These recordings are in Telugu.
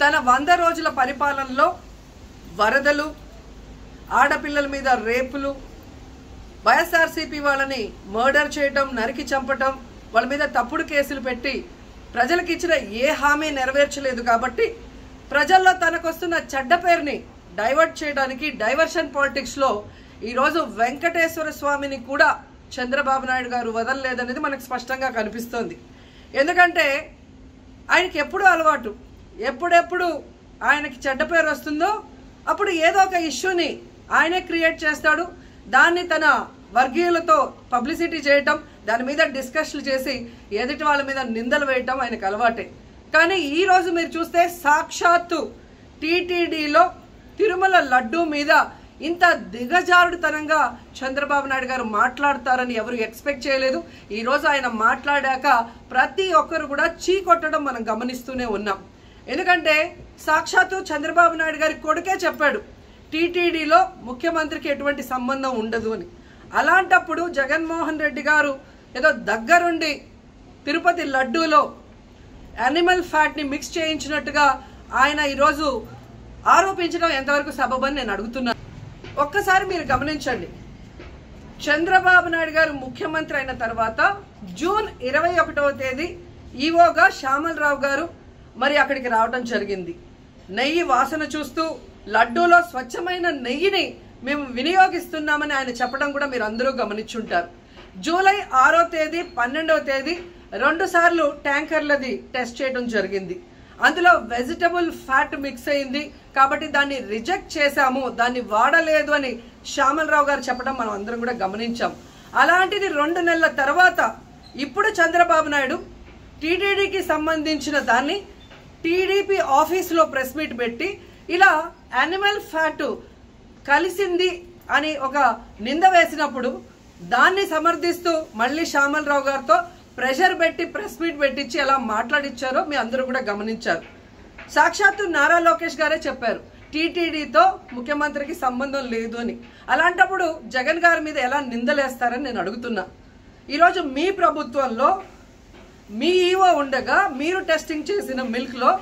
తన 100 రోజుల పరిపాలనలో వరదలు, ఆడపిల్లల మీద రేపులు, వైఎస్ఆర్సీపీ వాళ్ళని మర్డర్ చేయటం, నరికి చంపటం, వాళ్ళ మీద తప్పుడు కేసులు పెట్టి ప్రజలకు ఇచ్చిన ఏ హామీ నెరవేర్చలేదు. కాబట్టి ప్రజల్లో తనకొస్తున్న చెడ్డ పేరుని డైవర్ట్ చేయడానికి డైవర్షన్ పాలిటిక్స్లో ఈరోజు వెంకటేశ్వర స్వామిని కూడా చంద్రబాబు నాయుడు గారు వదలలేదనేది మనకు స్పష్టంగా కనిపిస్తోంది. ఎందుకంటే ఆయనకి ఎప్పుడూ అలవాటు, ఎప్పుడెప్పుడు ఆయనకి చెడ్డ పేరు వస్తుందో అప్పుడు ఏదో ఒక ఇష్యూని ఆయనే క్రియేట్ చేస్తాడు. దాన్ని తన వర్గీయులతో పబ్లిసిటీ చేయటం, దాని మీద డిస్కషన్లు చేసి ఎదుటి వాళ్ళ మీద నిందలు వేయటం ఆయనకు అలవాటే. కానీ ఈరోజు మీరు చూస్తే సాక్షాత్తు టీటీడీలో తిరుమల లడ్డూ మీద ఇంత దిగజారుడుతనంగా చంద్రబాబు నాయుడు గారు మాట్లాడతారని ఎవరు ఎక్స్పెక్ట్ చేయలేదు. ఈరోజు ఆయన మాట్లాడాక ప్రతి ఒక్కరు కూడా చీకొట్టడం మనం గమనిస్తూనే ఉన్నాం. ఎందుకంటే సాక్షాత్తు చంద్రబాబు నాయుడు గారి కొడుకే చెప్పాడు టీటీడీలో ముఖ్యమంత్రికి ఎటువంటి సంబంధం ఉండదు అని. అలాంటప్పుడు జగన్మోహన్ రెడ్డి గారు ఏదో దగ్గరుండి తిరుపతి లడ్డూలో యానిమల్ ఫ్యాట్ని మిక్స్ చేయించినట్టుగా ఆయన ఈరోజు ఆరోపించడం ఎంతవరకు సబబని నేను అడుగుతున్నాను. ఒక్కసారి మీరు గమనించండి, చంద్రబాబు నాయుడు గారు ముఖ్యమంత్రి అయిన తర్వాత జూన్ 21వ తేదీ ఈవోగా శ్యామలరావు గారు మరి అక్కడికి రావడం జరిగింది. నెయ్యి వాసన చూస్తూ లడ్డూలో స్వచ్ఛమైన నెయ్యిని మేము వినియోగిస్తున్నామని ఆయన చెప్పడం కూడా మీరు అందరూ గమనించుంటారు. జూలై 6వ తేదీ 12వ తేదీ 2 సార్లు ట్యాంకర్లది టెస్ట్ చేయడం జరిగింది. అందులో వెజిటబుల్ ఫ్యాట్ మిక్స్ అయింది కాబట్టి దాన్ని రిజెక్ట్ చేశాము, దాన్ని వాడలేదు అని శ్యామలరావు గారు చెప్పడం మనం అందరం కూడా గమనించాం. అలాంటిది 2 నెలల తర్వాత ఇప్పుడు చంద్రబాబు నాయుడు టీటీడీకి సంబంధించిన దాన్ని టీడీపీ ఆఫీసులో ప్రెస్ మీట్ పెట్టి ఇలా యానిమల్ ఫ్యాట్ కలిసింది అని ఒక నింద వేసినప్పుడు దాన్ని సమర్థిస్తూ మళ్ళీ శ్యామలరావు గారితో ప్రెషర్ పెట్టి ప్రెస్ మీట్ పెట్టించి ఎలా మాట్లాడిచ్చారో మీ అందరూ కూడా గమనించారు. సాక్షాత్తు నారా లోకేష్ గారే చెప్పారు టీటీడీతో ముఖ్యమంత్రికి సంబంధం లేదు అని. అలాంటప్పుడు జగన్ గారి మీద ఎలా నిందలేస్తారని నేను అడుగుతున్నా. ఈరోజు మీ ప్రభుత్వంలో మీ ఈవో ఉండగా మీరు టెస్టింగ్ చేసిన మిల్క్లో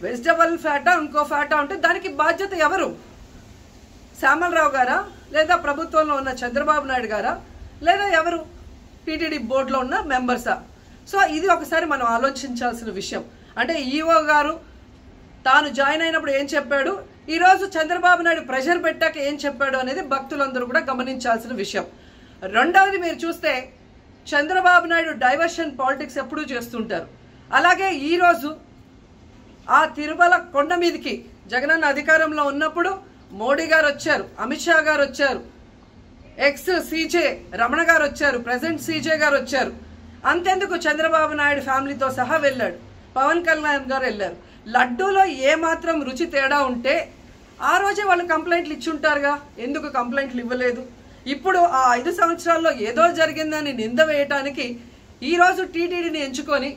వెజిటబుల్ ఫ్యాటా ఇంకో ఫ్యాటా ఉంటే దానికి బాధ్యత ఎవరు? శ్యామలరావు గారా, లేదా ప్రభుత్వంలో ఉన్న చంద్రబాబు నాయుడు గారా, లేదా ఎవరు టీటీడీ బోర్డులో ఉన్న మెంబర్సా? సో ఇది ఒకసారి మనం ఆలోచించాల్సిన విషయం. అంటే ఈవో గారు తాను జాయిన్ అయినప్పుడు ఏం చెప్పాడు, ఈరోజు చంద్రబాబు నాయుడు ప్రెషర్ పెట్టాక ఏం చెప్పాడు అనేది భక్తులందరూ కూడా గమనించాల్సిన విషయం. రెండవది మీరు చూస్తే చంద్రబాబు నాయుడు డైవర్షన్ పాలిటిక్స్ ఎప్పుడూ చేస్తుంటారు. అలాగే ఈరోజు ఆ తిరుమల కొండ మీదకి జగనన్న అధికారంలో ఉన్నప్పుడు మోడీ గారు వచ్చారు, అమిత్ షా గారు వచ్చారు, ఎక్స్ సీజే రమణ గారు వచ్చారు, ప్రెసెంట్ సీజే గారు వచ్చారు. అంతెందుకు చంద్రబాబు నాయుడు ఫ్యామిలీతో సహా వెళ్ళాడు, పవన్ కళ్యాణ్ గారు వెళ్ళారు. లడ్డూలో ఏమాత్రం రుచి తేడా ఉంటే ఆ రోజే వాళ్ళు కంప్లైంట్లు ఇచ్చుంటారుగా, ఎందుకు కంప్లైంట్లు ఇవ్వలేదు? ఇప్పుడు ఆ 5 సంవత్సరాల్లో ఏదో జరిగిందని నింద వేయటానికి ఈరోజు టీటీడీని ఎంచుకొని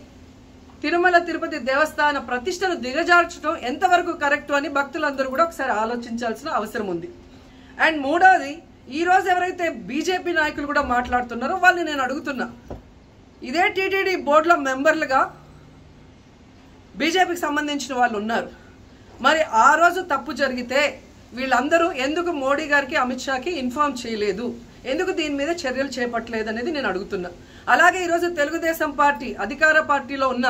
తిరుమల తిరుపతి దేవస్థాన ప్రతిష్టను దిగజార్చడం ఎంతవరకు కరెక్ట్ అని భక్తులందరూ కూడా ఒకసారి ఆలోచించాల్సిన అవసరం ఉంది. అండ్ మూడోది, ఈరోజు ఎవరైతే బీజేపీ నాయకులు కూడా మాట్లాడుతున్నారో వాళ్ళని నేను అడుగుతున్నా, ఇదే టీటీడీ బోర్డులో మెంబర్లుగా బీజేపీకి సంబంధించిన వాళ్ళు ఉన్నారు. మరి ఆ రోజు తప్పు జరిగితే వీళ్ళందరూ ఎందుకు మోడీ గారికి అమిత్ షాకి ఇన్ఫార్మ్ చేయలేదు, ఎందుకు దీని మీద చర్యలు చేపట్టలేదు అనేది నేను అడుగుతున్నా. అలాగే ఈరోజు తెలుగుదేశం పార్టీ అధికార పార్టీలో ఉన్న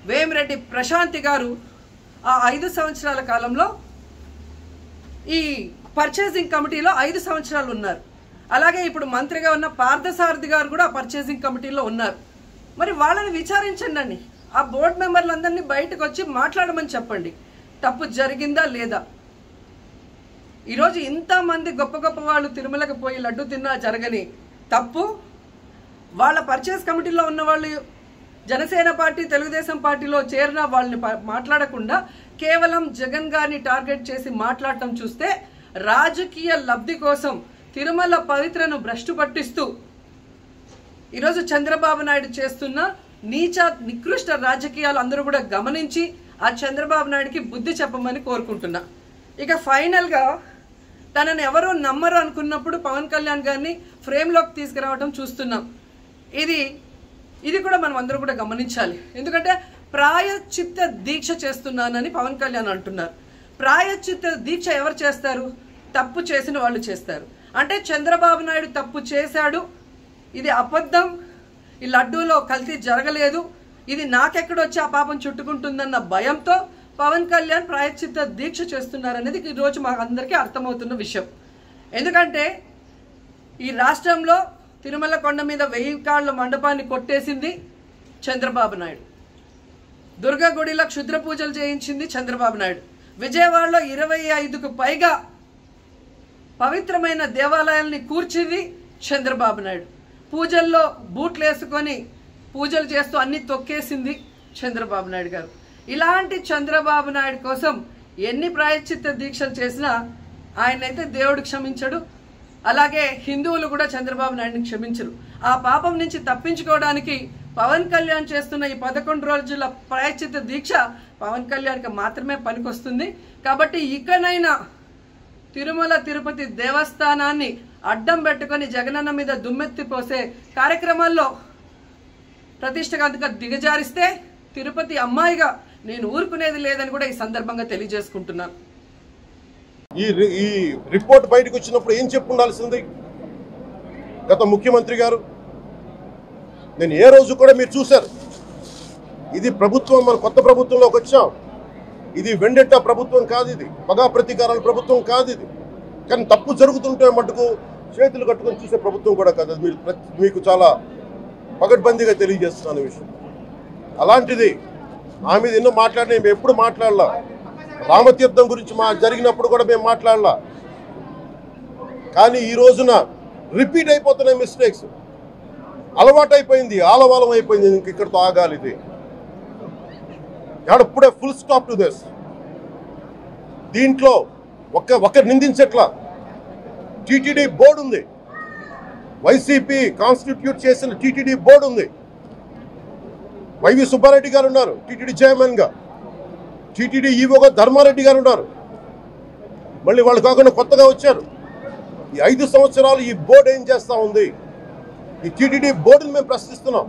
వేమిరెడ్డి ప్రశాంతి గారు ఆ 5 సంవత్సరాల కాలంలో ఈ పర్చేసింగ్ కమిటీలో 5 సంవత్సరాలు ఉన్నారు. అలాగే ఇప్పుడు మంత్రిగా ఉన్న పార్థసారథి గారు కూడా పర్చేసింగ్ కమిటీలో ఉన్నారు. మరి వాళ్ళని విచారించండి అండి, ఆ బోర్డు మెంబర్లందరినీ బయటకు వచ్చి మాట్లాడమని చెప్పండి, తప్పు జరిగిందా లేదా. ఈరోజు ఇంతమంది గొప్ప గొప్ప వాళ్ళు తిరుమలకు పోయి లడ్డు తిన్నా జరగని తప్పు వాళ్ళ పర్చేస్ కమిటీలో ఉన్న వాళ్ళు జనసేన పార్టీ తెలుగుదేశం పార్టీలో చేరిన వాళ్ళని మాట్లాడకుండా కేవలం జగన్ గారిని టార్గెట్ చేసి మాట్లాడటం చూస్తే రాజకీయ లబ్ధి కోసం తిరుమల పవిత్రను భ్రష్టు పట్టిస్తూ ఈరోజు చంద్రబాబు నాయుడు చేస్తున్న నీచ నికృష్ట రాజకీయాలు అందరూ కూడా గమనించి ఆ చంద్రబాబు నాయుడికి బుద్ధి చెప్పమని కోరుకుంటున్నా. ఇక ఫైనల్గా తనని ఎవరో నమ్మరు అనుకున్నప్పుడు పవన్ కళ్యాణ్ గారిని ఫ్రేమ్లోకి తీసుకురావడం చూస్తున్నాం. ఇది కూడా మనం అందరూ కూడా గమనించాలి. ఎందుకంటే ప్రాయశ్చిత్త దీక్ష చేస్తున్నానని పవన్ కళ్యాణ్ అంటున్నారు. ప్రాయశ్చిత్త దీక్ష ఎవరు చేస్తారు? తప్పు చేసిన వాళ్ళు చేస్తారు. అంటే చంద్రబాబు నాయుడు తప్పు చేశాడు, ఇది అబద్ధం, ఈ లడ్డూలో కల్తీ జరగలేదు, ఇది నాకెక్కడొచ్చి ఆ పాపం చుట్టుకుంటుందన్న భయంతో పవన్ కళ్యాణ్ ప్రాయశ్చిత్త దీక్ష చేస్తున్నారనేది ఈరోజు మాకు అందరికీ అర్థమవుతున్న విషయం. ఎందుకంటే ఈ రాష్ట్రంలో తిరుమల కొండ మీద 1000 కాళ్ళ మండపాన్ని కొట్టేసింది చంద్రబాబు నాయుడు. దుర్గా గుడిలో క్షుద్ర పూజలు చేయించింది చంద్రబాబు నాయుడు. విజయవాడలో 25కు పైగా పవిత్రమైన దేవాలయాల్ని కూర్చింది చంద్రబాబు నాయుడు. పూజల్లో బూట్లు వేసుకొని పూజలు చేస్తూ అన్ని తొక్కేసింది చంద్రబాబు నాయుడు గారు. ఇలాంటి చంద్రబాబు నాయుడు కోసం ఎన్ని ప్రాయశ్చిత్త దీక్షలు చేసినా ఆయనైతే దేవుడు క్షమించడు, అలాగే హిందువులు కూడా చంద్రబాబు నాయుడిని క్షమించరు. ఆ పాపం నుంచి తప్పించుకోవడానికి పవన్ కళ్యాణ్ చేస్తున్న ఈ 11 రోజుల ప్రాయశ్చిత్త దీక్ష పవన్ కళ్యాణ్కి మాత్రమే పనికొస్తుంది. కాబట్టి ఇకనైనా తిరుమల తిరుపతి దేవస్థానాన్ని అడ్డం పెట్టుకొని జగనన్న మీద దుమ్మెత్తి పోసే కార్యక్రమాల్లో ప్రతిష్టగా దిగజారిస్తే తిరుపతి అమ్మాయిగా నేను ఊరుకునేది లేదని కూడా ఈ సందర్భంగా తెలియజేసుకుంటున్నాను. ఈ రిపోర్ట్ బయటకు వచ్చినప్పుడు ఏం చెప్పు ఉండాల్సింది గత ముఖ్యమంత్రి గారు? నేను ఏ రోజు కూడా మీరు చూశారు, ఇది ప్రభుత్వం, మన కొత్త ప్రభుత్వంలోకి వచ్చాం, ఇది వెండెట్టా ప్రభుత్వం కాదు, ఇది పగా ప్రతీకారాల ప్రభుత్వం కాదు ఇది. కానీ తప్పు జరుగుతుంటే మటుకు చేతులు కట్టుకొని చూసే ప్రభుత్వం కూడా కాదు. అది మీకు చాలా పగడ్బందీగా తెలియజేస్తున్నాను విషయం. అలాంటిది మా మీద ఎన్నో మాట్లాడినా మేము ఎప్పుడు మాట్లాడలా. రామతీర్థం గురించి జరిగినప్పుడు కూడా మేము మాట్లాడలా. కానీ ఈ రోజున రిపీట్ అయిపోతున్నాయి మిస్టేక్స్. అలవాటైపోయింది, ఆలవాలం అయిపోయింది. ఇంక ఇక్కడితో ఆగాలి. ఇది ఎప్పుడే ఫుల్ స్టాప్ టు దిస్. దీంట్లో ఒకరు నిందించట్లా. టీటీడీ బోర్డు ఉంది, వైసీపీ కాన్స్టిట్యూట్ చేసిన టీటీడీ బోర్డు ఉంది. వైవి సుబ్బారెడ్డి గారు ఉన్నారు టీటీడీ చైర్మన్గా, టీటీడీ ఈవోగా ధర్మారెడ్డి గారు ఉన్నారు. మళ్ళీ వాళ్ళు కాకుండా కొత్తగా వచ్చారు. ఈ 5 సంవత్సరాలు ఈ బోర్డు ఏం చేస్తూ ఉంది? ఈ టీటీడీ బోర్డుని మేము ప్రశ్నిస్తున్నాం.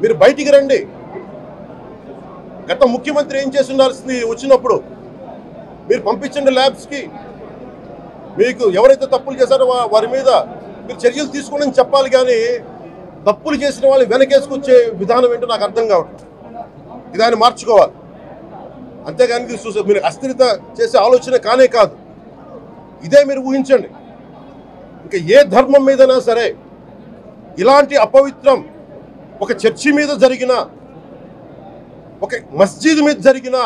మీరు బయటికి రండి. గత ముఖ్యమంత్రి ఏం చేసి ఉండాల్సింది? వచ్చినప్పుడు మీరు పంపించండి ల్యాబ్స్కి. మీకు ఎవరైతే తప్పులు చేశారో వారి మీద మీరు చర్యలు తీసుకోండి చెప్పాలి. కానీ తప్పులు చేసిన వాళ్ళు వెనకేసుకొచ్చే విధానం ఏంటో నాకు అర్థం కావట్లేదు. ఇది ఆయన మార్చుకోవాలి. అంతేగాని మీరు అస్థిరత చేసే ఆలోచన కానే కాదు. ఇదే మీరు ఊహించండి. ఇంకా ఏ ధర్మం మీదైనా సరే ఇలాంటి అపవిత్రం ఒక చర్చి మీద జరిగిన, ఒక మస్జిద్ మీద జరిగిన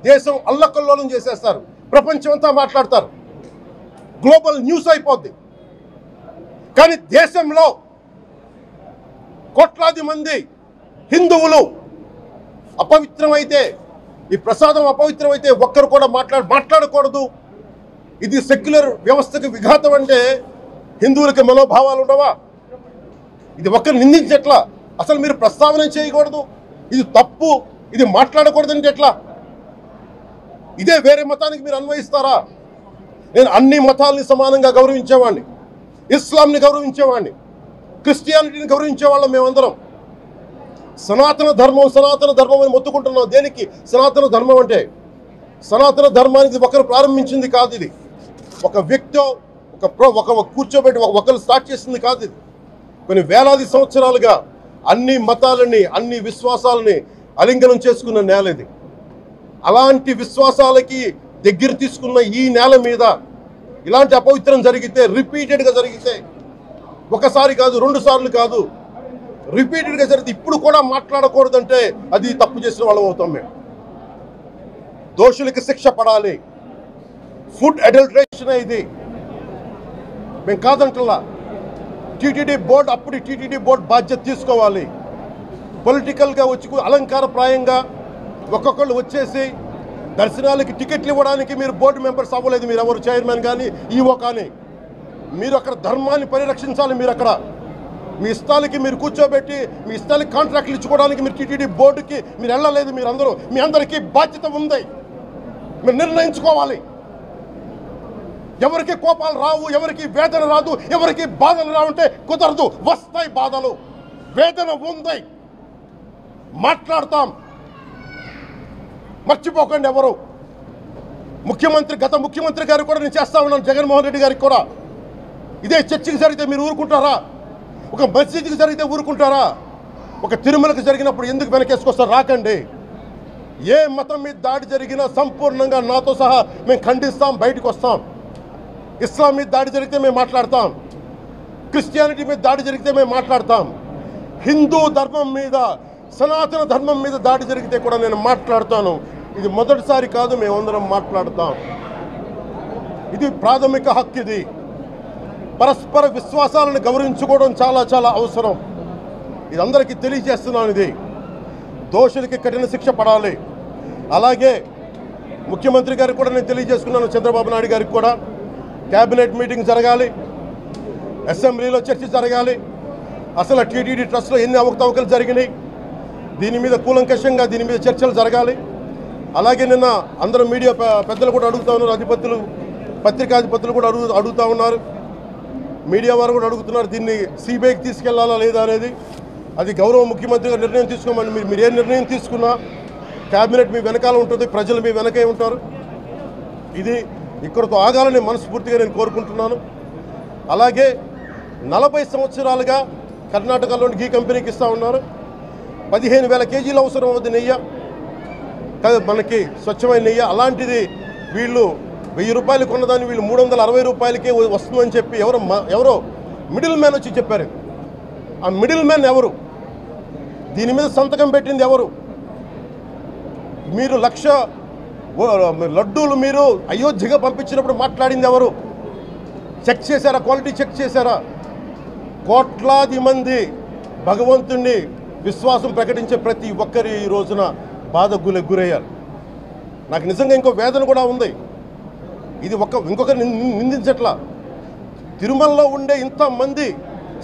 దేశం అల్లకల్లోలం చేసేస్తారు. ప్రపంచం అంతా మాట్లాడతారు, గ్లోబల్ న్యూస్ అయిపోద్ది. కానీ దేశంలో కోట్లాది మంది హిందువులు అపవిత్రమైతే, ఈ ప్రసాదం అపవిత్రమైతే ఒక్కరు కూడా మాట్లాడకూడదు. ఇది సెక్యులర్ వ్యవస్థకు విఘాతం. అంటే హిందువులకి మనోభావాలు ఉండవా? ఇది ఒక్కరు నిందించట్లా. అసలు మీరు ప్రస్తావన చేయకూడదు, ఇది తప్పు, ఇది మాట్లాడకూడదంటే ఎట్లా? ఇదే వేరే మతానికి మీరు అన్వయిస్తారా? నేను అన్ని మతాలని సమానంగా గౌరవించేవాడిని, ఇస్లాంని గౌరవించేవాడిని, క్రిస్టియానిటీని గౌరవించేవాళ్ళం మేమందరం. సనాతన ధర్మం అని మొత్తుకుంటున్నాం. దేనికి సనాతన ధర్మం అంటే? సనాతన ధర్మానికి ఒకరు ప్రారంభించింది కాదు. ఇది ఒక వ్యక్తి ఒక కూర్చోబెట్టి ఒకరు స్టార్ట్ చేసింది కాదు. ఇది కొన్ని వేలాది సంవత్సరాలుగా అన్ని మతాలని, అన్ని విశ్వాసాలని అలింగనం చేసుకున్న నేల ఇది. అలాంటి విశ్వాసాలకి దగ్గర తీసుకున్న ఈ నేల మీద ఇలాంటి అపవిత్రం జరిగితే, రిపీటెడ్గా జరిగితే, ఒకసారి కాదు 2 సార్లు కాదు, రిపీటెడ్గా జరిగితే ఇప్పుడు కూడా మాట్లాడకూడదంటే అది తప్పు చేసిన వాళ్ళం అవుతాం. మేము దోషులకి శిక్ష పడాలి. ఫుడ్ అడల్టరేషన్ ఇది మేము కాదంటలా. టీటీడీ బోర్డు అప్పుడు టీటీడీ బోర్డు బాధ్యత తీసుకోవాలి. పొలిటికల్గా వచ్చి అలంకారప్రాయంగా ఒక్కొక్కళ్ళు వచ్చేసి దర్శనాలకి టికెట్లు ఇవ్వడానికి మీరు బోర్డు మెంబర్స్ అవ్వలేదు. మీరు ఎవరు చైర్మన్ కానీ ఈవో కానీ. మీరు అక్కడ ధర్మాన్ని పరిరక్షించాలి. మీరు అక్కడ మీ ఇష్టాలకి మీరు కూర్చోబెట్టి మీ ఇష్టాలకి కాంట్రాక్ట్లు ఇచ్చుకోవడానికి మీరు టీటీడీ బోర్డుకి మీరు వెళ్ళలేదు. మీరందరూ, మీ అందరికీ బాధ్యత ఉంది. మీరు నిర్ణయించుకోవాలి. ఎవరికి కోపాలు రావు, ఎవరికి వేదన రాదు, ఎవరికి బాధలు రావుంటే కుదరదు. వస్తాయి బాధలు, వేదన ఉంది, మాట్లాడతాం. మర్చిపోకండి ఎవరు. గత ముఖ్యమంత్రి గారు కూడా నేను చేస్తా ఉన్నాను, జగన్మోహన్ రెడ్డి గారికి కూడా. ఇదే చర్చికి జరిగితే మీరు ఊరుకుంటారా? ఒక మసీదుకి జరిగితే ఊరుకుంటారా? ఒక తిరుమలకు జరిగినప్పుడు ఎందుకు వెనకేసుకొస్తారు? రాకండి. ఏ మతం మీద దాడి జరిగినా సంపూర్ణంగా నాతో సహా మేము ఖండిస్తాం, బయటకు వస్తాం. ఇస్లాం మీద దాడి జరిగితే మేము మాట్లాడతాం, క్రిస్టియానిటీ మీద దాడి జరిగితే మేము మాట్లాడతాం, హిందూ ధర్మం మీద, సనాతన ధర్మం మీద దాడి జరిగితే కూడా నేను మాట్లాడతాను. ఇది మొదటిసారి కాదు, మేమందరం మాట్లాడతాం. ఇది ప్రాథమిక హక్కు. ఇది పరస్పర విశ్వాసాలను గౌరవించుకోవడం చాలా చాలా అవసరం. ఇది అందరికీ తెలియజేస్తున్నాను. ఇది దోషులకి కఠిన శిక్ష పడాలి. అలాగే ముఖ్యమంత్రి గారికి కూడా నేను తెలియజేసుకున్నాను, చంద్రబాబు నాయుడు గారికి కూడా క్యాబినెట్ మీటింగ్ జరగాలి, అసెంబ్లీలో చర్చ జరగాలి. అసలు టీటీడీ ట్రస్ట్లో ఎన్ని అవకతవకలు జరిగినాయి, దీని మీద కూలంకషంగా దీని మీద చర్చలు జరగాలి. అలాగే నిన్న అందరూ మీడియా పెద్దలు కూడా అడుగుతూ ఉన్నారు, అధిపతులు, పత్రికాధిపతులు కూడా అడుగుతూ ఉన్నారు, మీడియా వారు కూడా అడుగుతున్నారు, దీన్ని సిబిఐకి తీసుకెళ్లాలా లేదా అనేది. అది గౌరవ ముఖ్యమంత్రి గారు నిర్ణయం తీసుకోమని. మీరు ఏ నిర్ణయం తీసుకున్నా క్యాబినెట్ మీ వెనకాల ఉంటుంది, ప్రజలు మీ వెనకే ఉంటారు. ఇది ఇక్కడితో ఆగాలని మనస్ఫూర్తిగా నేను కోరుకుంటున్నాను. అలాగే 40 సంవత్సరాలుగా కర్ణాటకలోని గీ కంపెనీకి ఇస్తూ ఉన్నారు. 15,000 కేజీలు అవసరం అవుతుంది నెయ్యి, మనకి స్వచ్ఛమైన నెయ్యి. అలాంటిది వీళ్ళు 1000 రూపాయలు కొన్నదాన్ని వీళ్ళు 360 రూపాయలకే వస్తుందని చెప్పి ఎవరో మిడిల్ మ్యాన్ వచ్చి చెప్పారు. ఆ మిడిల్ మ్యాన్ ఎవరు? దీని మీద సంతకం పెట్టింది ఎవరు? మీరు 1,00,000 లడ్డూలు మీరు అయోధ్యగా పంపించినప్పుడు మాట్లాడింది ఎవరు? చెక్ చేశారా? క్వాలిటీ చెక్ చేశారా? కోట్లాది మంది భగవంతుణ్ణి విశ్వాసం ప్రకటించే ప్రతి ఒక్కరి ఈ రోజున బాధకు గురయ్యారు. నాకు నిజంగా ఇంకో వేదన కూడా ఉంది. ఇది ఇంకొకరు నిందించట్లా. తిరుమలలో ఉండే ఇంతమంది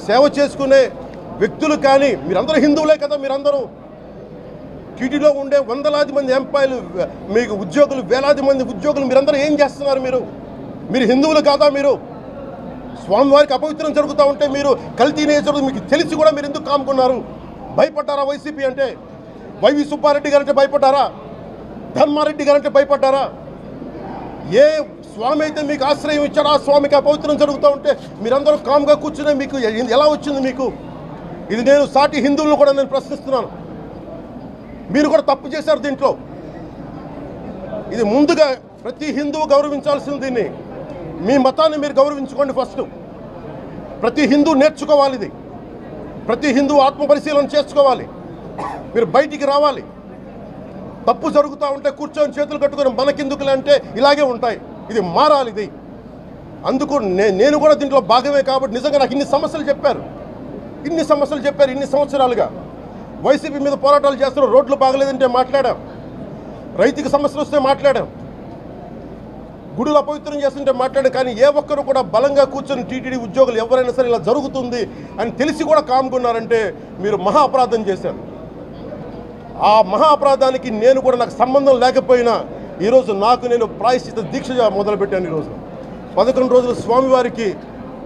సేవ చేసుకునే వ్యక్తులు కానీ మీరందరూ హిందువులే కదా. మీరందరూ టీటీడీలో ఉండే వందలాది మంది ఎంప్లాయీలు, మీకు ఉద్యోగులు, వేలాది మంది ఉద్యోగులు, మీరందరూ ఏం చేస్తున్నారు? మీరు హిందువులు కాదా? మీరు స్వామివారికి అపవిత్రం జరుగుతూ ఉంటే మీరు కల్తీ జరుగుతుంది మీకు తెలిసి కూడా మీరు ఎందుకు కాముకున్నారు? భయపడ్డారా? వైసీపీ అంటే వైవి సుబ్బారెడ్డి గారంటే భయపడ్డారా? ధర్మారెడ్డి గారంటే భయపడ్డారా? ఏ స్వామి అయితే మీకు ఆశ్రయం ఇచ్చారో ఆ స్వామికి అపవిత్రం జరుగుతూ ఉంటే మీరందరూ కామ్గా కూర్చునే మీకు ఎలా వచ్చింది మీకు? ఇది నేను సాటి హిందువులను కూడా నేను ప్రశ్నిస్తున్నాను. మీరు కూడా తప్పు చేశారు దీంట్లో. ఇది ముందుగా ప్రతి హిందువు గౌరవించాల్సింది. దీన్ని మీ మతాన్ని మీరు గౌరవించుకోండి ఫస్ట్. ప్రతి హిందూ నేర్చుకోవాలి. ఇది ప్రతి హిందూ ఆత్మపరిశీలన చేసుకోవాలి. మీరు బయటికి రావాలి. తప్పు జరుగుతూ ఉంటే కూర్చొని చేతులు కట్టుకొని మనకెందుకులే అంటే ఇలాగే ఉంటాయి. ఇది మారాలి. ఇది అందుకు నేను కూడా దీంట్లో భాగమే. కాబట్టి నిజంగా నాకు ఇన్ని సమస్యలు చెప్పారు ఇన్ని సంవత్సరాలుగా. వైసీపీ మీద పోరాటాలు చేస్తున్న, రోడ్లు బాగలేదంటే మాట్లాడాం, రైతుకి సమస్యలు వస్తే మాట్లాడాం, గుడులు అపవిత్రం చేస్తుంటే మాట్లాడాం. కానీ ఏ ఒక్కరు కూడా బలంగా కూర్చొని టీటీడీ ఉద్యోగులు ఎవరైనా సరే ఇలా జరుగుతుంది అని తెలిసి కూడా కామ్కున్నారంటే మీరు మహా అపరాధం చేశారు. ఆ మహా అపరాధానికి నేను కూడా నాకు సంబంధం లేకపోయినా ఈరోజు నేను ప్రాయశ్చిత దీక్ష మొదలుపెట్టాను. ఈరోజు 11 రోజులు స్వామివారికి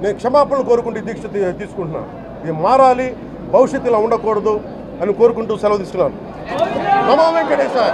నేను క్షమాపణలు కోరుకుంటూ దీక్ష తీసుకుంటున్నాను. ఇది మారాలి, భవిష్యత్తు ఇలా ఉండకూడదు అని కోరుకుంటూ సెలవు తీసుకున్నాను. నమో వెంకటేశాయ.